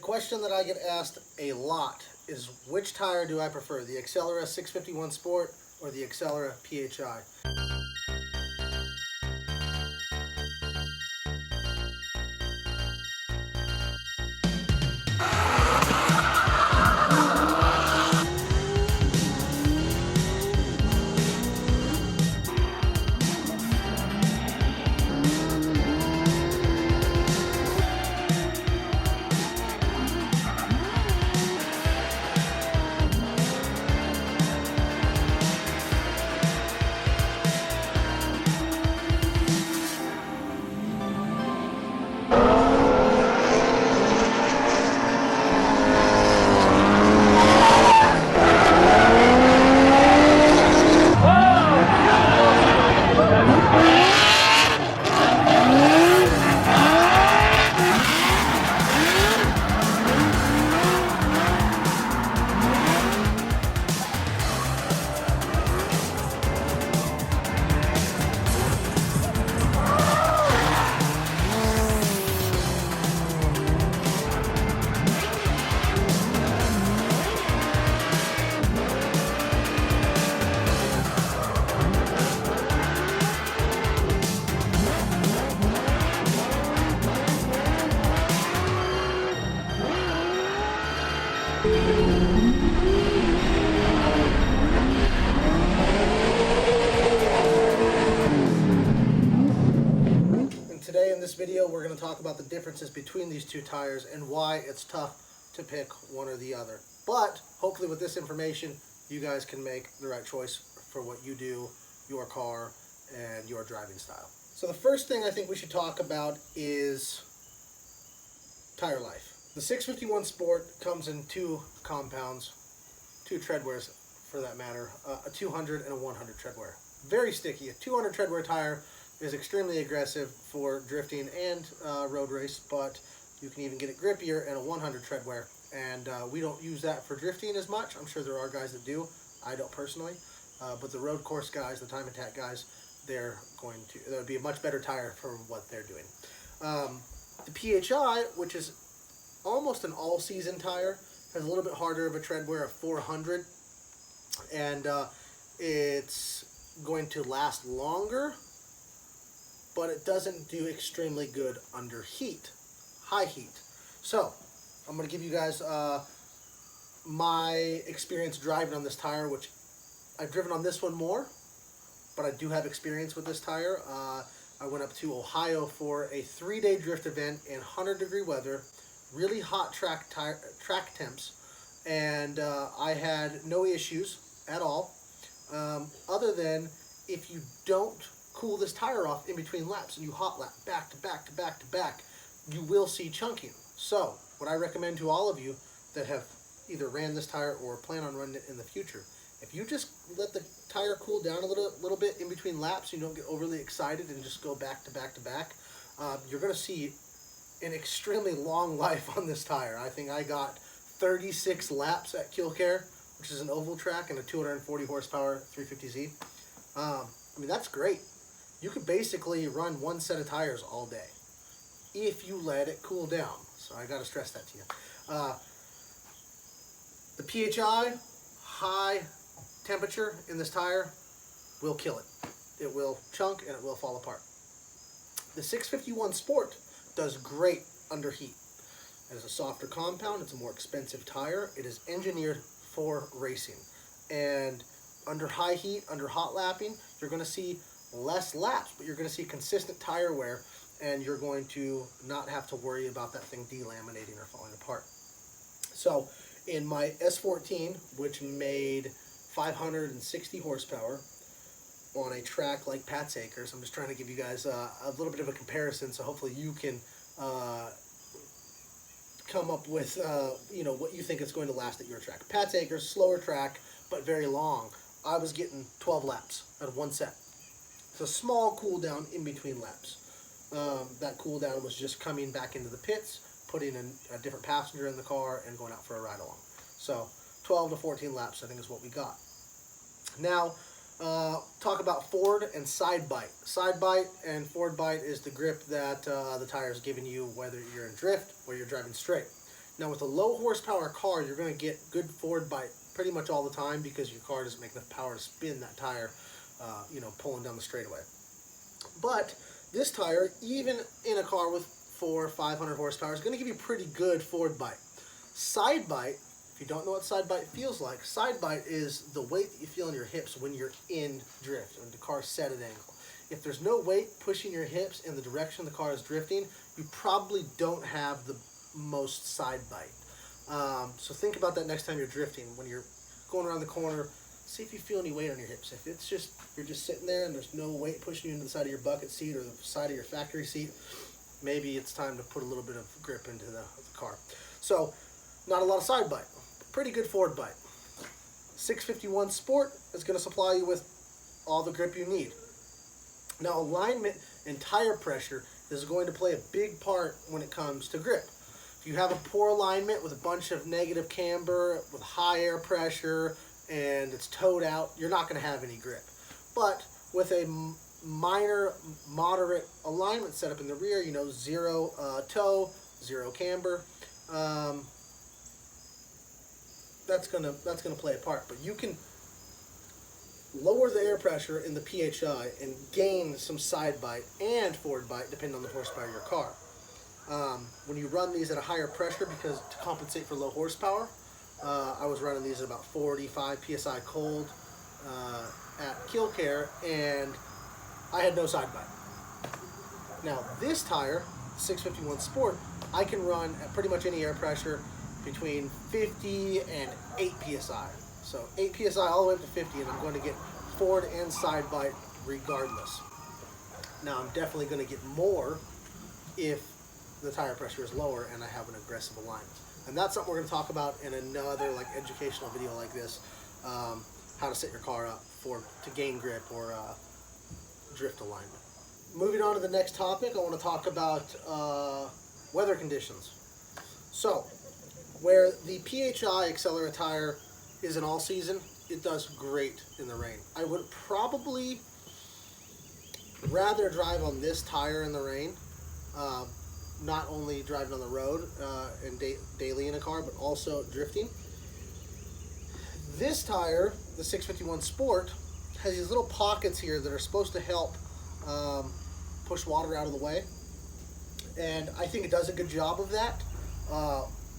question that I get asked a lot is, which tire do I prefer, the Accelera 651 Sport or the Accelera PHI? And today in this video we're going to talk about the differences between these two tires and why it's tough to pick one or the other. But hopefully with this information you guys can make the right choice for what you do, your car, and your driving style. So the first thing I think we should talk about is tire life. The 651 Sport comes in two compounds, two treadwears for that matter, a 200 and a 100 treadwear. Very sticky. A 200 treadwear tire is extremely aggressive for drifting and road race, but you can even get it grippier in a 100 treadwear. And we don't use that for drifting as much. I'm sure there are guys that do. I don't personally. But the road course guys, the time attack guys, that would be a much better tire for what they're doing. The PHI, which is almost an all-season tire, has a little bit harder of a treadwear of 400, and it's going to last longer, but it doesn't do extremely good under heat, high heat. So I'm going to give you guys my experience driving on this tire, which I've driven on this one more, but I do have experience with this tire. I went up to Ohio for a 3-day drift event in 100-degree weather, really hot track temps, and I had no issues at all, other than if you don't cool this tire off in between laps and you hot lap back to back to back to back, you will see chunking. So what I recommend to all of you that have either ran this tire or plan on running it in the future, if you just let the tire cool down a little bit in between laps, you don't get overly excited and just go back to back to back, you're going to see an extremely long life on this tire. I think I got 36 laps at Killcare, which is an oval track and a 240 horsepower 350Z. I mean, that's great. You could basically run one set of tires all day if you let it cool down. So I got to stress that to you. The PHI, high temperature in this tire will kill it. It will chunk and it will fall apart. The 651 Sport does great under heat. It is a softer compound. It's a more expensive tire. It is engineered for racing. And under high heat, under hot lapping, you're going to see less laps, but you're going to see consistent tire wear, and you're going to not have to worry about that thing delaminating or falling apart. So in my S14, which made 560 horsepower on a track like Pat's Acres, I'm just trying to give you guys a little bit of a comparison, so hopefully you can come up with what you think is going to last at your track. Pat's Acres, slower track, but very long. I was getting 12 laps out of one set. It's a small cool down in between laps. That cool down was just coming back into the pits, putting a different passenger in the car, and going out for a ride along. So 12 to 14 laps, I think, is what we got. Now, talk about forward and side bite. Side bite and forward bite is the grip that the tire is giving you, whether you're in drift or you're driving straight. Now with a low horsepower car, you're going to get good forward bite pretty much all the time because your car doesn't make enough power to spin that tire, pulling down the straightaway. But this tire, even in a car with 400 or 500 horsepower, is going to give you pretty good forward bite. Side bite, if you don't know what side bite feels like, side bite is the weight that you feel in your hips when you're in drift, when the car's set at angle. If there's no weight pushing your hips in the direction the car is drifting, you probably don't have the most side bite. So think about that next time you're drifting. When you're going around the corner, see if you feel any weight on your hips. If it's just, you're just sitting there and there's no weight pushing you into the side of your bucket seat or the side of your factory seat, maybe it's time to put a little bit of grip into the car. So, not a lot of side bite, pretty good forward bite. 651 Sport is going to supply you with all the grip you need. Now, alignment and tire pressure is going to play a big part when it comes to grip. If you have a poor alignment with a bunch of negative camber, with high air pressure, and it's towed out, you're not going to have any grip. But with a minor, moderate alignment setup in the rear, zero toe, zero camber, that's gonna play a part. But you can lower the air pressure in the PHI and gain some side bite and forward bite depending on the horsepower of your car. When you run these at a higher pressure, because to compensate for low horsepower, I was running these at about 45 PSI cold at Kill Care, and I had no side bite. Now this tire, 651 Sport, I can run at pretty much any air pressure between 50 and 8 PSI. So 8 PSI all the way up to 50, and I'm going to get forward and side bite regardless. Now I'm definitely going to get more if the tire pressure is lower and I have an aggressive alignment. And that's something we're going to talk about in another educational video like this, how to set your car up to gain grip or drift alignment. Moving on to the next topic, I want to talk about weather conditions. So, where the PHI Accelera tire is an all season, it does great in the rain. I would probably rather drive on this tire in the rain, not only driving on the road and daily in a car, but also drifting. This tire, the 651 Sport, has these little pockets here that are supposed to help push water out of the way, and I think it does a good job of that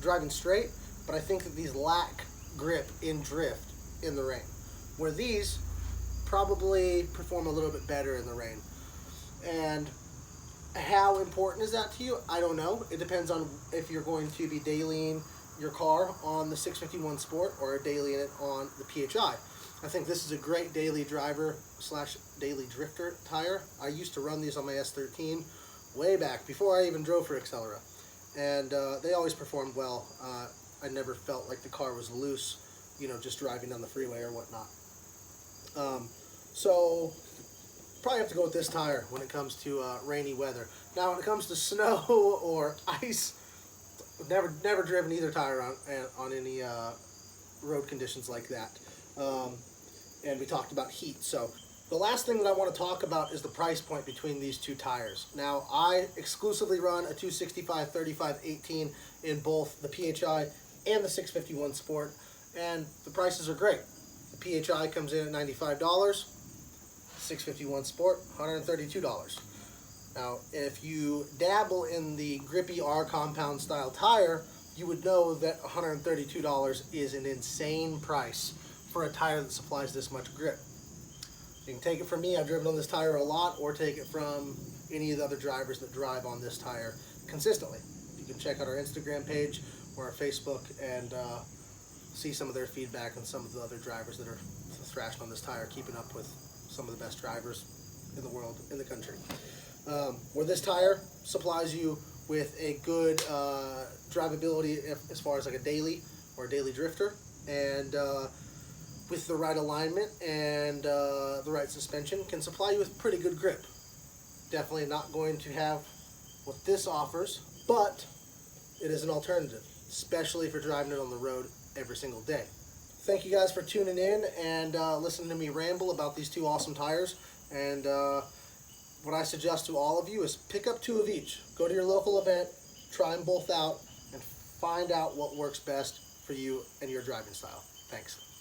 driving straight, but I think that these lack grip in drift in the rain, where these probably perform a little bit better in the rain. And how important is that to you? I don't know. It depends on if you're going to be dailying your car on the 651 Sport or dailying it on the PHI. I think this is a great daily driver / daily drifter tire. I used to run these on my S13 way back before I even drove for Accelera, and they always performed well. I never felt like the car was loose, just driving down the freeway or whatnot. So probably have to go with this tire when it comes to rainy weather. Now, when it comes to snow or ice, I've never driven either tire on any road conditions like that. And we talked about heat. So the last thing that I want to talk about is the price point between these two tires. Now, I exclusively run a 265 35 18 in both the PHI and the 651 Sport, and the prices are great. The PHI comes in at $95, 651 Sport, $132. Now, if you dabble in the grippy R compound style tire, you would know that $132 is an insane price for a tire that supplies this much grip. You can take it from me, I've driven on this tire a lot, or take it from any of the other drivers that drive on this tire consistently. You can check out our Instagram page or our Facebook and see some of their feedback on some of the other drivers that are thrashing on this tire, keeping up with some of the best drivers in the world, in the country. Where this tire supplies you with a good drivability as far as like a daily or a daily drifter, and with the right alignment and the right suspension, can supply you with pretty good grip. Definitely not going to have what this offers, but it is an alternative, especially for driving it on the road every single day. Thank you guys for tuning in and listening to me ramble about these two awesome tires. And what I suggest to all of you is pick up 2 of each. Go to your local event, try them both out, and find out what works best for you and your driving style. Thanks.